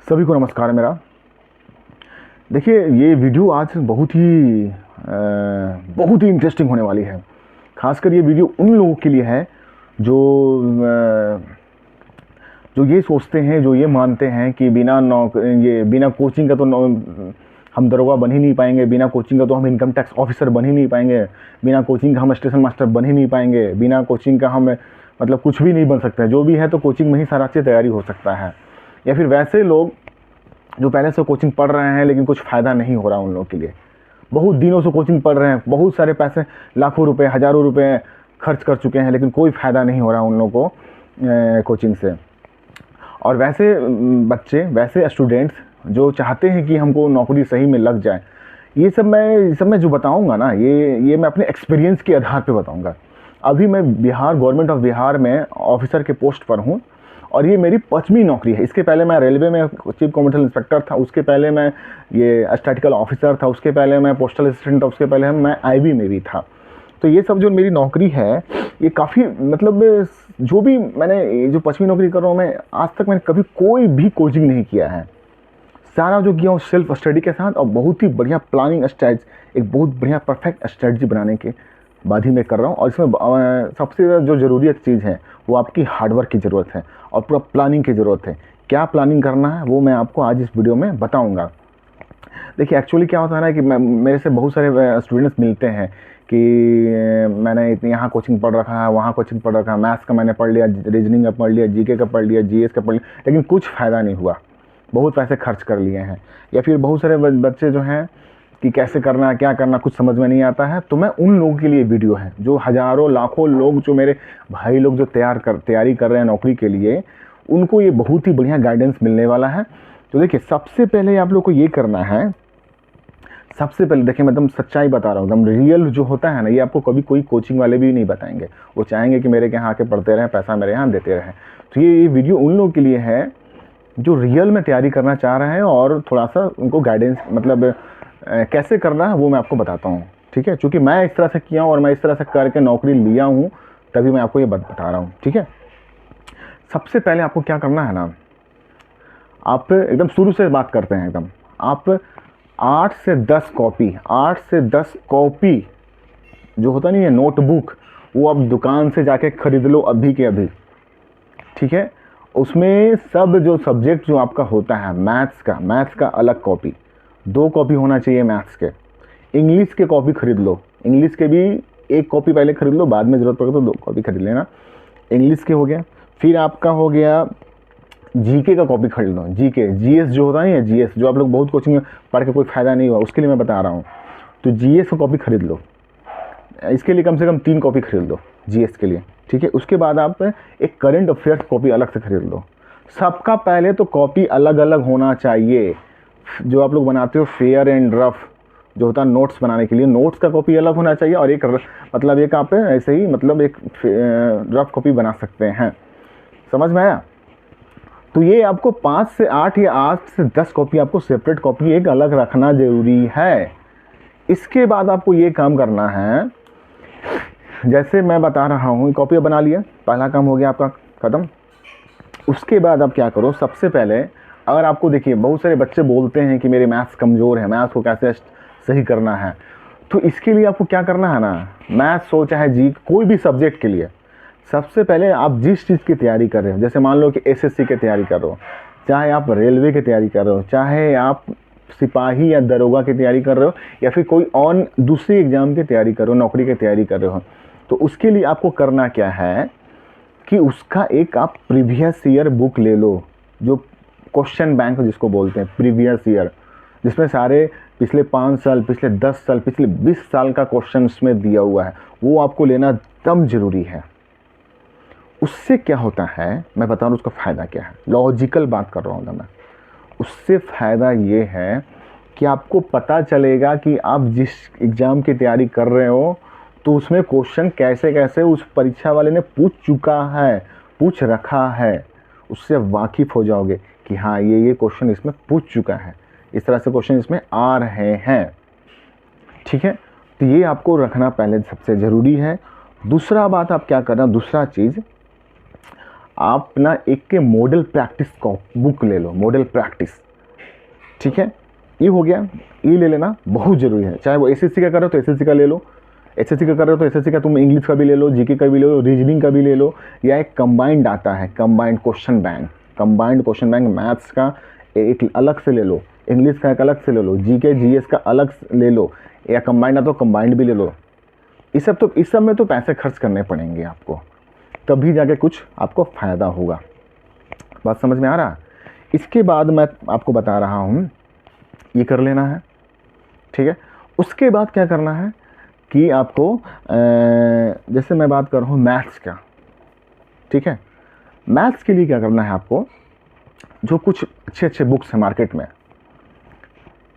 सभी को नमस्कार मेरा। देखिए, ये वीडियो आज बहुत ही इंटरेस्टिंग होने वाली है। खासकर ये वीडियो उन लोगों के लिए है जो जो ये सोचते हैं, जो ये मानते हैं कि बिना कोचिंग का तो हम दरोगा बन ही नहीं पाएंगे, बिना कोचिंग का तो हम इनकम टैक्स ऑफिसर बन ही नहीं पाएंगे, बिना कोचिंग का हम स्टेशन मास्टर बन ही नहीं पाएंगे, बिना कोचिंग का हम मतलब कुछ भी नहीं बन सकते। जो भी है तो कोचिंग में ही सारा चीज़ तैयारी हो सकता है। या फिर वैसे लोग जो पहले से कोचिंग पढ़ रहे हैं लेकिन कुछ फ़ायदा नहीं हो रहा उन लोगों के लिए, बहुत दिनों से कोचिंग पढ़ रहे हैं, बहुत सारे पैसे, लाखों रुपए, हज़ारों रुपए खर्च कर चुके हैं, लेकिन कोई फ़ायदा नहीं हो रहा उन लोगों को कोचिंग से। और वैसे बच्चे, वैसे स्टूडेंट्स जो चाहते हैं कि हमको नौकरी सही में लग जाए, ये सब मैं जो बताऊंगा ना, ये मैं अपने एक्सपीरियंस के आधार पे बताऊंगा। अभी मैं गवर्नमेंट ऑफ बिहार में ऑफिसर के पोस्ट पर हूँ और ये मेरी 5वीं नौकरी है। इसके पहले मैं रेलवे में चीफ कमर्शियल इंस्पेक्टर था, उसके पहले मैं ये स्टैटिकल ऑफिसर था, उसके पहले मैं पोस्टल असिस्टेंट था, उसके पहले मैं आईबी में भी था। तो ये सब जो मेरी नौकरी है, ये काफ़ी मतलब जो भी मैंने जो 5वीं नौकरी कर रहा हूँ मैं, आज तक मैंने कभी कोई भी कोचिंग नहीं किया है। सारा जो किया हूँ सेल्फ स्टडी के साथ और बहुत ही बढ़िया प्लानिंग स्ट्रेटजी, एक बहुत बढ़िया परफेक्ट स्ट्रेटजी बनाने के बाद ही मैं कर रहा हूँ। और इसमें सबसे ज़्यादा जो ज़रूरी चीज़ है वो आपकी हार्डवर्क की ज़रूरत है और पूरा प्लानिंग की ज़रूरत है। क्या प्लानिंग करना है वो मैं आपको आज इस वीडियो में बताऊँगा। देखिए, एक्चुअली क्या होता है ना कि मेरे से बहुत सारे स्टूडेंट्स मिलते हैं कि मैंने इतनी यहाँ कोचिंग पढ़ रखा है, वहाँ कोचिंग पढ़ रखा है, मैथ्स का मैंने पढ़ लिया, रीजनिंग का पढ़ लिया, जीके का पढ़ लिया, जीएस का पढ़ लिया, लेकिन कुछ फ़ायदा नहीं हुआ, बहुत पैसे खर्च कर लिए हैं। या फिर बहुत सारे बच्चे जो हैं कि कैसे करना है, क्या करना, कुछ समझ में नहीं आता है। तो मैं उन लोगों के लिए वीडियो है, जो हज़ारों लाखों लोग, जो मेरे भाई लोग जो तैयारी कर रहे हैं नौकरी के लिए, उनको ये बहुत ही बढ़िया गाइडेंस मिलने वाला है। तो देखिए, सबसे पहले आप लोग को ये करना है, सबसे पहले देखिए, मैं एकदम सच्चाई बता रहा हूँ, एकदम रियल जो होता है ना, ये आपको कभी कोई कोचिंग वाले भी नहीं बताएंगे। वो चाहेंगे कि मेरे के यहाँ आके पढ़ते रहें, पैसा मेरे यहाँ देते रहें। तो ये वीडियो उन लोगों के लिए है जो रियल में तैयारी करना चाह रहे हैं और थोड़ा सा उनको गाइडेंस मतलब कैसे करना है वो मैं आपको बताता हूँ, ठीक है। चूँकि मैं इस तरह से किया हूँ और मैं इस तरह से करके नौकरी लिया हूँ, तभी मैं आपको ये बता रहा हूँ, ठीक है। सबसे पहले आपको क्या करना है ना, आप एकदम शुरू से बात करते हैं, एकदम आप 8 से 10 कॉपी जो होता नहीं है नोटबुक, वो आप दुकान से जाके ख़रीद लो अभी के अभी, ठीक है। उसमें सब जो सब्जेक्ट जो आपका होता है, मैथ्स का अलग कॉपी, 2 कॉपी होना चाहिए मैथ्स के। इंग्लिश के कॉपी खरीद लो, इंग्लिश के भी 1 कॉपी पहले खरीद लो, बाद में ज़रूरत पड़े तो 2 कॉपी खरीद लेना। इंग्लिश के हो गया। फिर आपका हो गया जीके का कॉपी खरीद लो, जीके, जीएस जो होता नहीं है, जीएस जो आप लोग बहुत कोचिंग में पढ़ के कोई फ़ायदा नहीं हुआ, उसके लिए मैं बता रहा हूँ। तो जीएस का कॉपी खरीद लो, इसके लिए कम से कम 3 कॉपी खरीद लो जीएस के लिए, ठीक है। उसके बाद आप एक करंट अफेयर्स कॉपी अलग से खरीद लो। सबका पहले तो कॉपी अलग अलग होना चाहिए। जो आप लोग बनाते हो फेयर एंड रफ जो होता है नोट्स बनाने के लिए, नोट्स का कॉपी अलग होना चाहिए और एक मतलब एक आप ऐसे ही मतलब एक रफ कॉपी बना सकते हैं। समझ में आया? तो ये आपको 5 से 8 या 8 से 10 कॉपी आपको सेपरेट कॉपी एक अलग रखना ज़रूरी है। इसके बाद आपको ये काम करना है, जैसे मैं बता रहा हूँ, कॉपी बना लिया, पहला काम हो गया आपका ख़त्म। उसके बाद आप क्या करो, सबसे पहले अगर आपको देखिए बहुत सारे बच्चे बोलते हैं कि मेरे मैथ्स कमज़ोर है, मैथ्स को कैसे सही करना है, तो इसके लिए आपको क्या करना है ना, मैथ्स हो चाहे जी कोई भी सब्जेक्ट के लिए, सबसे पहले आप जिस चीज़ की तैयारी कर रहे हो, जैसे मान लो कि एसएससी की तैयारी कर रहे हो, चाहे आप रेलवे की तैयारी कर रहे हो, चाहे आप सिपाही या दरोगा की तैयारी कर रहे हो, या फिर कोई और दूसरी एग्ज़ाम की तैयारी कर रहे हो, नौकरी की तैयारी कर रहे हो, तो उसके लिए आपको करना क्या है कि उसका एक आप प्रीवियस ईयर बुक ले लो, जो क्वेश्चन बैंक जिसको बोलते हैं, प्रीवियस ईयर, जिसमें सारे पिछले 5 साल, पिछले 10 साल, पिछले 20 साल का क्वेश्चन उसमें दिया हुआ है, वो आपको लेना एकदम ज़रूरी है। उससे क्या होता है मैं बता रहा हूँ, उसका फ़ायदा क्या है, लॉजिकल बात कर रहा हूँ मैं। उससे फ़ायदा ये है कि आपको पता चलेगा कि आप जिस एग्ज़ाम की तैयारी कर रहे हो तो उसमें क्वेश्चन कैसे कैसे उस परीक्षा वाले ने पूछ रखा है, उससे वाकिफ़ हो जाओगे कि हाँ ये क्वेश्चन इसमें पूछ चुका है, इस तरह से क्वेश्चन इसमें आ रहे हैं, ठीक है। तो ये आपको रखना पहले सबसे ज़रूरी है। दूसरा बात आप क्या करना, दूसरा चीज़ आप ना एक के मॉडल प्रैक्टिस को बुक ले लो, मॉडल प्रैक्टिस, ठीक है। ये हो गया, ये ले लेना बहुत ज़रूरी है। चाहे वो एसएससी का कर रहे हो तो एसएससी का ले लो, एसएससी का कर रहे हो तो एसएससी का तुम इंग्लिश का भी ले लो, जीके का भी ले लो, रीजनिंग का भी ले लो, या एक कंबाइंड आता है, combined question bank, combined question bank maths का एक अलग से ले लो, इंग्लिश का एक अलग से ले लो, जीके जीएस का अलग ले लो, या कंबाइंड आता तो कंबाइंड भी ले लो। इस सब में तो पैसे खर्च करने पड़ेंगे आपको, तभी जाके कुछ आपको फ़ायदा होगा। बात समझ में आ रहा है? इसके बाद मैं आपको बता रहा हूँ, ये कर लेना है, ठीक है। उसके बाद क्या करना है कि आपको जैसे मैं बात कर रहा हूँ मैथ्स का, ठीक है। मैथ्स के लिए क्या करना है आपको, जो कुछ अच्छे अच्छे बुक्स हैं मार्केट में,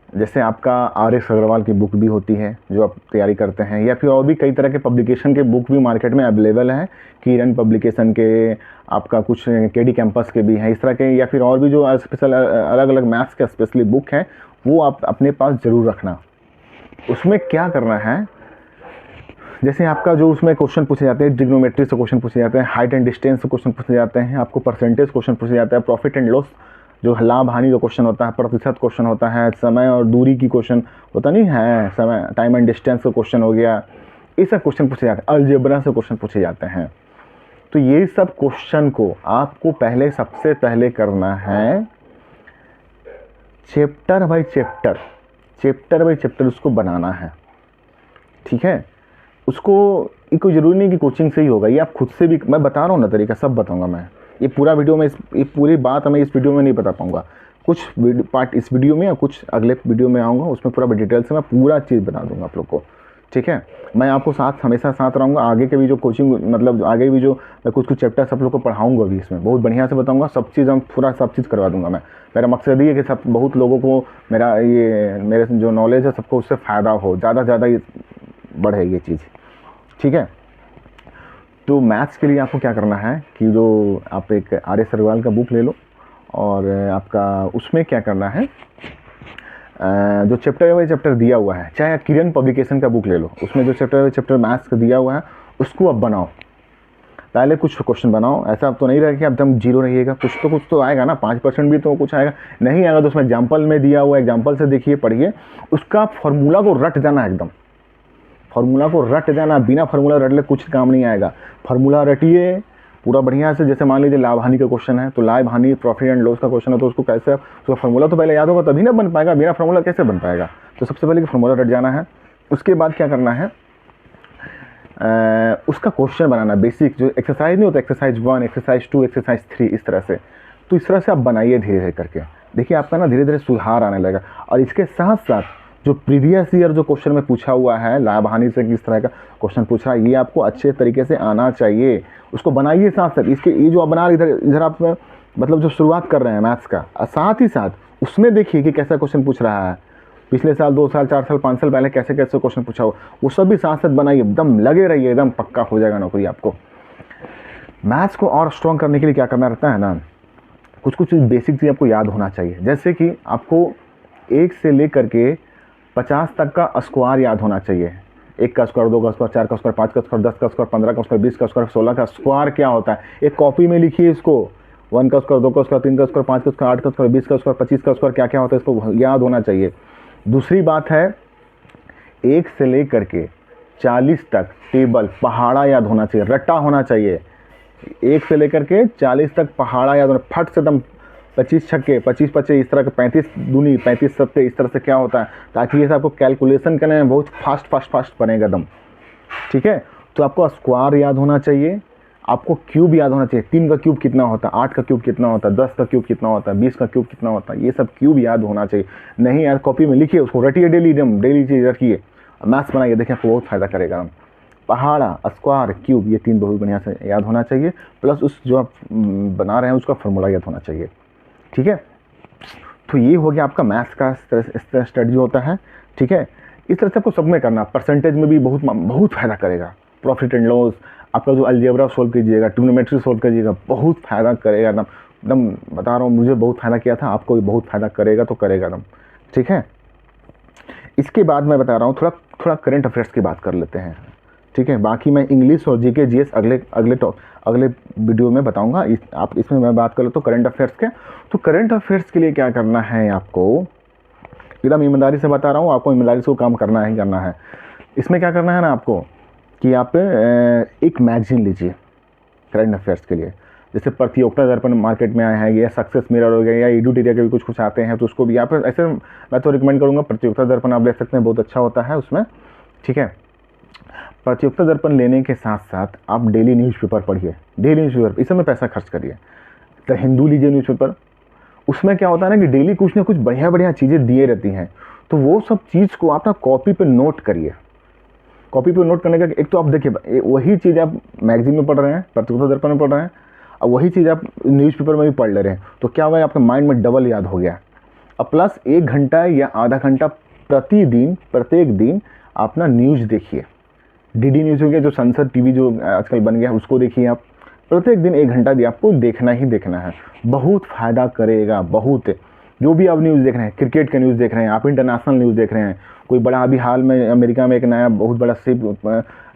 जैसे आपका आर.एस. अग्रवाल की बुक भी होती है जो आप तैयारी करते हैं, या फिर और भी कई तरह के पब्लिकेशन के बुक भी मार्केट में अवेलेबल हैं, किरण पब्लिकेशन के, आपका कुछ केडी कैंपस के भी हैं, इस तरह के, या फिर और भी जो स्पेशल अलग अलग मैथ्स के स्पेशली बुक हैं, वो आप अपने पास ज़रूर रखना। उसमें क्या करना है, जैसे आपका जो उसमें क्वेश्चन पूछे जाते हैं, ट्रिग्नोमेट्री से क्वेश्चन पूछे जाते हैं, हाइट एंड डिस्टेंस से क्वेश्चन पूछे जाते हैं, आपको परसेंटेज क्वेश्चन पूछे जाता है, प्रॉफिट एंड लॉस जो लाभ हानि का क्वेश्चन होता है, प्रतिशत क्वेश्चन होता है, समय और दूरी की क्वेश्चन होता नहीं है, समय टाइम एंड डिस्टेंस का क्वेश्चन हो गया, ये सब क्वेश्चन पूछे जाते हैं, अलजेब्रा से क्वेश्चन पूछे जाते हैं। तो ये सब क्वेश्चन को आपको पहले सबसे पहले करना है chapter by chapter, chapter by chapter उसको बनाना है, ठीक है। उसको ये कोई ज़रूरी नहीं कि कोचिंग से ही होगा, ये आप खुद से भी, मैं बता रहा हूँ ना तरीका, सब बताऊँगा मैं। ये पूरा वीडियो में ये पूरी बात मैं इस वीडियो में नहीं बता पाऊँगा, कुछ पार्ट इस वीडियो में या कुछ अगले वीडियो में आऊँगा, उसमें पूरा डिटेल से मैं पूरा चीज़ बता दूँगा आप लोग को, ठीक है। मैं आपको साथ हमेशा साथ रहूँगा, आगे के भी जो कोचिंग मतलब आगे भी जो मैं कुछ चैप्टर्स आप लोग को पढ़ाऊँगा भी, इसमें बहुत बढ़िया से बताऊँगा, सब चीज़ हम पूरा सब चीज़ करवा दूँगा मैं। मेरा मकसद ये है कि सब बहुत लोगों को मेरे जो नॉलेज है सबको उससे फ़ायदा हो, ज़्यादा से ज़्यादा बढ़े ये चीज़, ठीक है। तो मैथ्स के लिए आपको क्या करना है कि जो आप एक आर.एस. अग्रवाल का बुक ले लो, और आपका उसमें क्या करना है, जो चैप्टर बाई चैप्टर दिया हुआ है, चाहे किरण पब्लिकेशन का बुक ले लो, उसमें जो चैप्टर बाई चैप्टर मैथ्स का दिया हुआ है उसको आप बनाओ। पहले कुछ क्वेश्चन बनाओ, ऐसा अब तो नहीं रहेगा कि एकदम जीरो रहिएगा, कुछ तो आएगा ना, 5% भी तो कुछ आएगा, नहीं आएगा तो उसमें एग्जाम्पल में दिया हुआ है, एग्जाम्पल से देखिए पढ़िए, उसका फार्मूला को रट जाना, एकदम फार्मूला को रट जाना, बिना फार्मूला रट ले कुछ काम नहीं आएगा। फार्मूला रटिए पूरा बढ़िया से, जैसे मान लीजिए लाभ हानि का क्वेश्चन है, तो लाभ हानि प्रॉफिट एंड लॉस का क्वेश्चन है, तो उसको कैसे, उसका फार्मूला तो पहले याद होगा तभी ना बन पाएगा, बिना फार्मूला कैसे बन पाएगा। तो सबसे पहले फार्मूला रट जाना है। उसके बाद क्या करना है, उसका क्वेश्चन बनाना, बेसिक जो एक्सरसाइज नहीं होता, एक्सरसाइज 1, एक्सरसाइज 2, एक्सरसाइज 3, इस तरह से। तो इस तरह से आप बनाइए धीरे धीरे करके, देखिए आपका ना धीरे धीरे सुधार आने लगेगा। और इसके साथ साथ जो प्रीवियस ईयर जो क्वेश्चन में पूछा हुआ है, लाभ हानि से किस तरह का क्वेश्चन पूछ रहा है, ये आपको अच्छे तरीके से आना चाहिए, उसको बनाइए। साथ साथ इसके ये जो आप बना रहे इधर आप मतलब जो शुरुआत कर रहे हैं मैथ्स का, साथ ही साथ उसमें देखिए कि कैसा क्वेश्चन पूछ रहा है, पिछले साल, 2 साल, 4 साल, 5 साल पहले कैसे कैसे क्वेश्चन पूछा हो, वो सब भी साथ साथ बनाइए, एकदम लगे रहिए, एकदम पक्का हो जाएगा नौकरी आपको। मैथ्स को और स्ट्रॉन्ग करने के लिए क्या करना रहता है ना, कुछ कुछ बेसिक चीज़ आपको याद होना चाहिए, जैसे कि आपको 1 से लेकर के 50 तक का स्क्वायर याद होना चाहिए। 1 का स्क्वायर, 2 का स्क्वायर, 4 का स्क्वायर, 5 का स्क्वायर, 10 का स्क्वायर, 15 का स्क्वायर, 20 का स्क्वायर, 16 का स्क्वायर क्या होता है, एक कॉपी में लिखिए इसको। 1 का स्क्वायर, 2 का स्क्वायर, 3 का स्क्वायर, 5 का स्क्वायर, 8 का स्क्वायर, 20 का स्क्वायर, 25 का स्क्वायर क्या क्या होता है, इसको याद होना चाहिए। दूसरी बात है, 1 से लेकर के 40 तक टेबल पहाड़ा याद होना चाहिए, रट्टा होना चाहिए। 1 से लेकर के 40 तक पहाड़ा याद होना, फट से एकदम 25 छक्के, 25 पचे, इस तरह के 35 दूनी, 35 सत्ते, इस तरह से क्या होता है, ताकि ये सब आपको कैलकुलेशन करने में बहुत फास्ट बनेगा एकदम, ठीक है। तो आपको स्क्वायर याद होना चाहिए, आपको क्यूब याद होना चाहिए, 3 का क्यूब कितना होता है, 8 का क्यूब कितना होता है, 10 का क्यूब कितना होता है, 20 का क्यूब कितना होता है, ये सब क्यूब याद होना चाहिए। नहीं यार कॉपी में लिखिए, उसको रटिए, डेली चीज़ रखिए, मैथ्स बनाइए, देखिए आपको बहुत फ़ायदा करेगा। पहाड़ा, स्क्वायर, क्यूब, ये 3 बहुत बढ़िया से याद होना चाहिए, प्लस उस जो आप बना रहे हैं उसका फार्मूला याद होना चाहिए, ठीक है। तो ये हो गया आपका मैथ्स का स्ट्रेटजी होता है, ठीक है। इस तरह से आपको सब में करना, परसेंटेज में भी बहुत फ़ायदा करेगा। प्रॉफिट एंड लॉस, आपका जो अलजेब्रा सॉल्व कीजिएगा, ट्रिग्नोमेट्री सॉल्व कीजिएगा, बहुत फ़ायदा करेगा एकदम बता रहा हूँ, मुझे बहुत फ़ायदा किया था, आपको भी बहुत फ़ायदा करेगा, तो करेगा एकदम, ठीक है। इसके बाद मैं बता रहा हूँ थोड़ा करंट अफेयर्स की बात कर लेते हैं, ठीक है। बाकी मैं इंग्लिश और जीके जीएस अगले वीडियो में बताऊंगा। आप इसमें मैं बात करूँ तो करंट अफेयर्स के, तो करंट अफेयर्स के लिए क्या करना है आपको, एकदम ईमानदारी से बता रहा हूँ, आपको ईमानदारी से वो काम करना ही करना है। इसमें क्या करना है ना आपको कि आप एक मैगजीन लीजिए करंट अफेयर्स के लिए, जैसे प्रतियोगिता दर्पण मार्केट में आया है, या सक्सेस मिरर हो गया, या एडुटेरिया के भी कुछ आते हैं, तो उसको भी आप ऐसे, मैं तो रिकमेंड करूँगा प्रतियोगिता दर्पण आप ले सकते हैं, बहुत अच्छा होता है उसमें, ठीक है। प्रतियोगिता दर्पण लेने के साथ साथ आप डेली न्यूज़पेपर पढ़िए, डेली न्यूज़पेपर, इस समय पैसा खर्च करिए। द हिंदू लीजिए न्यूज़पेपर, उसमें क्या होता है ना कि डेली कुछ ना कुछ बढ़िया बढ़िया चीज़ें दिए रहती हैं, तो वो सब चीज़ को आप ना कॉपी पे नोट करिए। कॉपी पे नोट करने का एक तो आप देखिए वही चीज़ आप मैगजीन में पढ़ रहे हैं, प्रतियोगिता दर्पण में पढ़ रहे हैं, और वही चीज़ आप न्यूज़पेपर में भी पढ़ ले रहे हैं, तो क्या हुआ, आपके माइंड में डबल याद हो गया। अब प्लस 1 घंटा या आधा घंटा प्रतिदिन, प्रत्येक दिन आप ना न्यूज़ देखिए, डीडी न्यूज़ हो गया, जो संसद टीवी जो आजकल बन गया उसको देखिए आप, प्रत्येक दिन 1 घंटा भी आपको देखना ही देखना है, बहुत फ़ायदा करेगा, बहुत। जो भी आप न्यूज़ देख रहे हैं, क्रिकेट का न्यूज़ देख रहे हैं, आप इंटरनेशनल न्यूज़ देख रहे हैं, कोई बड़ा अभी हाल में अमेरिका में एक नया बहुत बड़ा शिप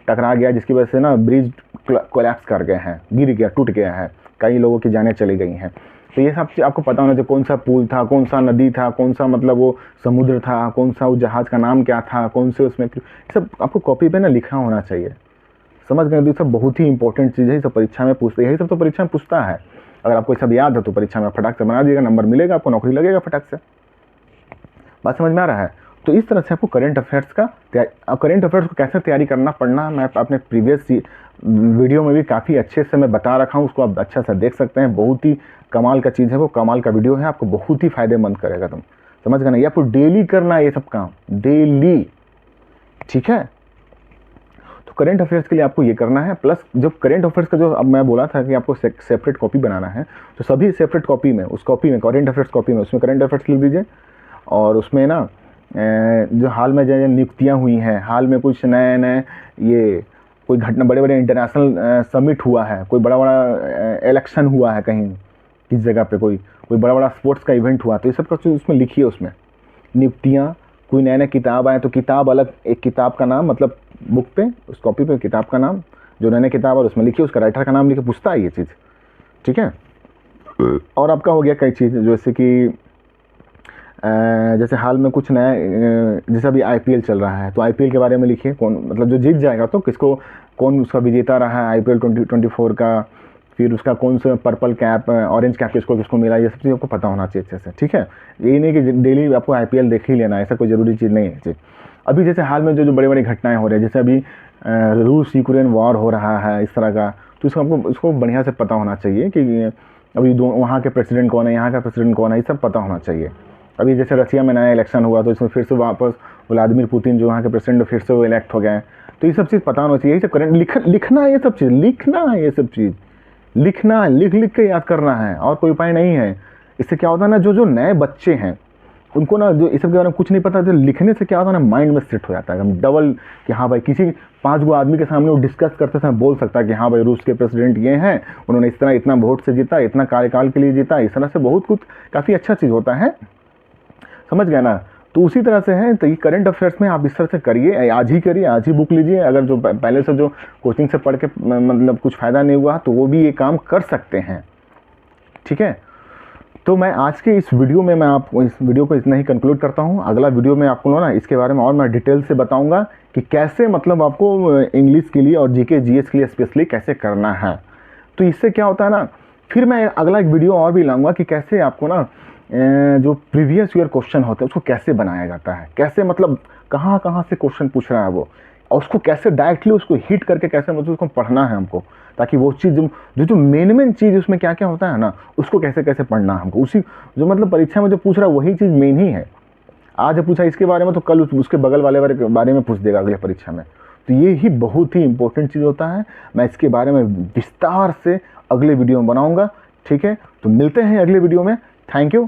टकरा गया, जिसकी वजह से ना ब्रिज कोलैप्स कर गए हैं, गिर गया, टूट गया है, कई लोगों की जानें चली गई हैं। तो ये सब आपको पता होना चाहिए, कौन सा पुल था, कौन सा नदी था, कौन सा मतलब वो समुद्र था, कौन सा उस जहाज़ का नाम क्या था, कौन से उसमें, सब आपको कॉपी पे ना लिखा होना चाहिए, समझ गए। तो सब बहुत ही इंपॉर्टेंट चीज़ है, सब परीक्षा में पूछते हैं, यही सब तो परीक्षा में पूछता है। अगर आपको सब याद है तो परीक्षा में फटाक से बना दिएगा, नंबर मिलेगा, आपको नौकरी लगेगा फटाक से। बात समझ में आ रहा है। तो इस तरह से आपको करंट अफेयर्स का करंट अफेयर्स को कैसे तैयारी करना पड़ना, मैं अपने प्रीवियस वीडियो में भी काफ़ी अच्छे से मैं बता रखा हूँ, उसको आप अच्छा से देख सकते हैं। बहुत ही कमाल का चीज़ है, वो कमाल का वीडियो है, आपको बहुत ही फायदेमंद करेगा। तुम समझ गए ना, ये आपको डेली करना है ये सब काम, डेली, ठीक है। तो करंट अफेयर्स के लिए आपको ये करना है। प्लस जो करंट अफेयर्स का जो अब मैं बोला था कि आपको सेपरेट कॉपी बनाना है, तो सभी सेपरेट कॉपी में, उस कॉपी में करंट अफेयर्स कॉपी में, उसमें करंट अफेयर्स लिख दीजिए, और उसमें ना जो हाल में जो नियुक्तियाँ हुई हैं, हाल में कुछ नए नए ये कोई घटना, बड़े बड़े इंटरनेशनल समिट हुआ है, कोई बड़ा बड़ा इलेक्शन हुआ है कहीं किस जगह पे, कोई बड़ा बड़ा स्पोर्ट्स का इवेंट हुआ, तो ये सब का उसमें लिखिए। उसमें नियुक्तियाँ, कोई नए नए किताब आए तो किताब अलग, एक किताब का नाम, मतलब बुक पे, उस कॉपी पे किताब का नाम, जो नए नए किताब और उसमें लिखिए, उसका राइटर का नाम लिखे, पूछता है ये चीज़, ठीक है। और आपका हो गया कई चीज़, जैसे कि जैसे हाल में कुछ नया, जैसे अभी आईपीएल चल रहा है, तो आईपीएल के बारे में लिखिए, कौन मतलब जो जीत जाएगा तो किसको, कौन उसका विजेता रहा है आईपीएल 2024 का, फिर उसका कौन सा पर्पल कैप, ऑरेंज कैप किसको किसको मिला, ये सब चीज़ आपको पता होना चाहिए अच्छे से, ठीक है। यही नहीं कि डेली आपको आईपीएल देख ही लेना, ऐसा कोई ज़रूरी चीज़ नहीं है। अभी जैसे हाल में जो बड़ी बड़ी घटनाएँ हो रही है, जैसे अभी रूस यूक्रेन वॉर हो रहा है इस तरह का, तो इसको बढ़िया से पता होना चाहिए कि अभी वहाँ के प्रेसिडेंट कौन है, यहाँ का प्रेसिडेंट कौन है, ये सब पता होना चाहिए। अभी जैसे रसिया में नया इलेक्शन हुआ, तो इसमें फिर से वापस व्लादिमीर पुतिन जो वहाँ के प्रेसिडेंट फिर से वो इलेक्ट हो गए, तो ये सब चीज़ पता होना चाहिए। यही सब करंट लिखना है, ये सब चीज़ लिखना है, ये सब चीज़ लिखना है, लिख के याद करना है, और कोई उपाय नहीं है। इससे क्या होता है ना, जो नए बच्चे हैं उनको ना, जो इस सब के बारे में कुछ नहीं पता, जो लिखने से क्या होता है ना, माइंड में सेट हो जाता है एकदम डबल, कि हाँ भाई किसी 5 गो आदमी के सामने वो डिस्कस करते समय बोल सकता है कि हाँ भाई रूस के प्रेसिडेंट ये हैं, उन्होंने इस तरह इतना वोट से जीता, इतना कार्यकाल के लिए जीता, इस तरह से बहुत कुछ काफ़ी अच्छा चीज़ होता है, समझ गए ना। तो उसी तरह से है, तो ये करंट अफेयर्स में आप इस तरह से करिए, आज ही करिए, आज ही बुक लीजिए। अगर जो पहले से जो कोचिंग से पढ़ के मतलब कुछ फ़ायदा नहीं हुआ, तो वो भी ये काम कर सकते हैं, ठीक है। तो मैं आज के इस वीडियो में, मैं आपको इस वीडियो को इतना ही कंक्लूड करता हूँ। अगला वीडियो में आपको ना इसके बारे में और मैं डिटेल से बताऊँगा कि कैसे मतलब आपको इंग्लिश के लिए और जीके जीएस के लिए स्पेशली कैसे करना है। तो इससे क्या होता है ना, फिर मैं अगला एक वीडियो और भी लाऊंगा कि कैसे आपको ना जो प्रीवियस ईयर क्वेश्चन होते हैं उसको कैसे बनाया जाता है, कैसे मतलब कहाँ कहाँ से क्वेश्चन पूछ रहा है वो, और उसको कैसे डायरेक्टली उसको हिट करके कैसे मतलब उसको पढ़ना है हमको, ताकि वो चीज़ जो मेन चीज़ उसमें क्या क्या होता है ना, उसको कैसे कैसे पढ़ना है हमको, उसी जो मतलब परीक्षा में जो पूछ रहा है वही चीज़ मेन ही है। आज पूछा इसके बारे में, तो कल उसके बगल वाले बारे में पूछ देगा अगले परीक्षा में। तो ये ही बहुत ही इंपॉर्टेंट चीज़ होता है। मैं इसके बारे में विस्तार से अगले वीडियो में बनाऊँगा, ठीक है। तो मिलते हैं अगले वीडियो में। Thank you.